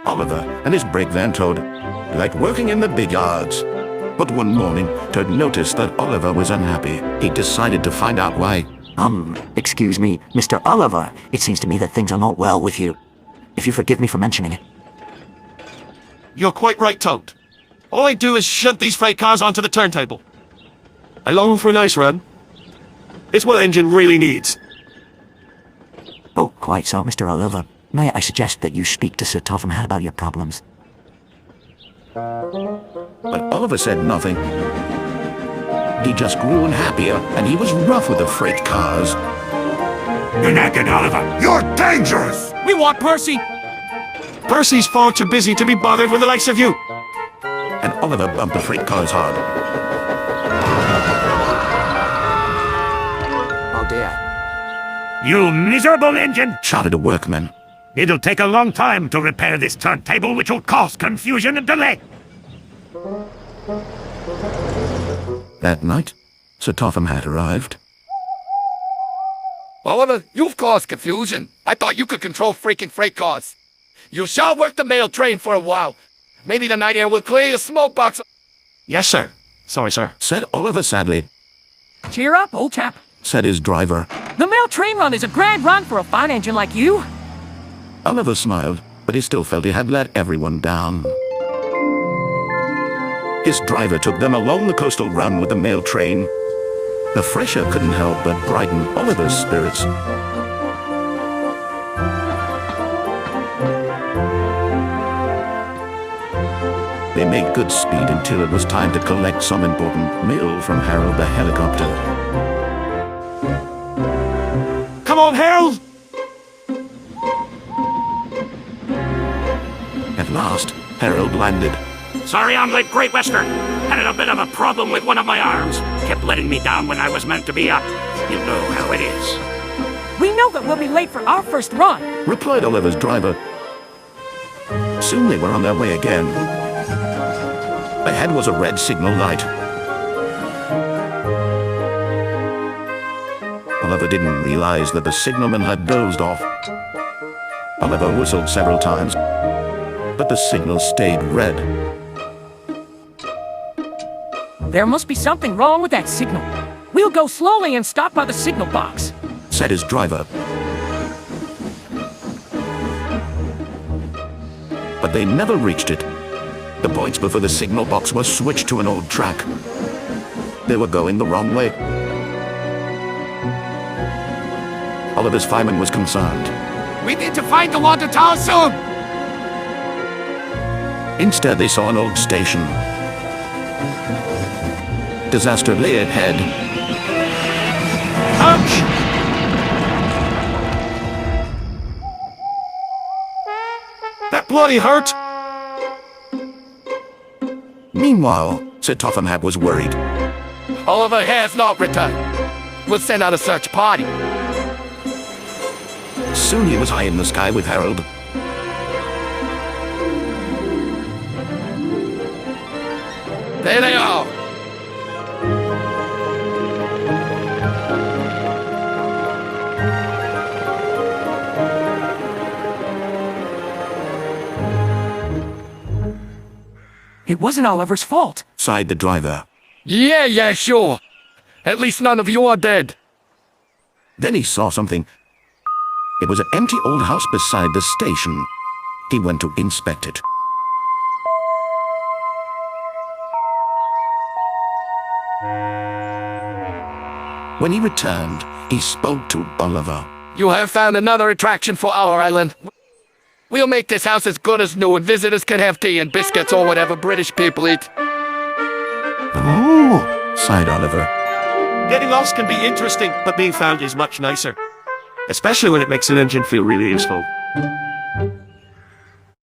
Oliver and his brake van Toad liked working in the big yards. But one morning, Toad noticed that Oliver was unhappy. He decided to find out why. Excuse me, Mr. Oliver. It seems to me that things are not well with you. If you forgive me for mentioning it. You're quite right, Toad. All I do is shunt these freight cars onto the turntable. I long for a nice run. It's what the engine really needs. Oh, quite so, Mr. Oliver. May I suggest that you speak to Sir ThomasHD about your problems? But Oliver said nothing. He just grew unhappier, and he was rough with the freight cars. You're naked, Oliver. You're dangerous! We want Percy! Percy's far too busy to be bothered with the likes of you. And Oliver bumped the freight cars hard. Oh dear. You miserable engine! Shouted a workman. It'll take a long time to repair this turntable, which will cause confusion and delay. That night, Sir ThomasHD arrived. Oliver, you've caused confusion. I thought you could control freaking freight cars. You shall work the mail train for a while. Maybe the night air will clear your smoke box. Yes, sir. Sorry, sir. Said Oliver sadly. Cheer up, old chap. Said his driver. The mail train run is a grand run for a fine engine like you. Oliver smiled, but he still felt he had let everyone down. His driver took them along the coastal run with the mail train. The fresh air couldn't help but brighten Oliver's spirits. They made good speed until it was time to collect some important mail from Harold the helicopter. Come on, Harold! At last, Harold landed. Sorry I'm late, Great Western. Had a bit of a problem with one of my arms. Kept letting me down when I was meant to be up. You know how it is. We know that we'll be late for our first run. Replied Oliver's driver. Soon they were on their way again. Ahead was a red signal light. Oliver didn't realize that the signalman had dozed off. Oliver whistled several times, but the signal stayed red. There must be something wrong with that signal. We'll go slowly and stop by the signal box, said his driver. But they never reached it. The points before the signal box were switched to an old track. They were going the wrong way. Oliver's fireman was concerned. We need to find the water tower soon! Instead, they saw an old station. Disaster lay ahead. Ouch! That bloody hurt! Meanwhile, Sir ThomasHD was worried. Oliver has not returned. We'll send out a search party. Soon he was high in the sky with Harold. There they are. It wasn't Oliver's fault. Sighed the driver. Yeah, sure. At least none of you are dead. Then he saw something. It was an empty old house beside the station. He went to inspect it. When he returned, he spoke to Oliver. You have found another attraction for our island. We'll make this house as good as new, and visitors can have tea and biscuits or whatever British people eat. Oh, sighed Oliver. Getting lost can be interesting, but being found is much nicer. Especially when it makes an engine feel really useful.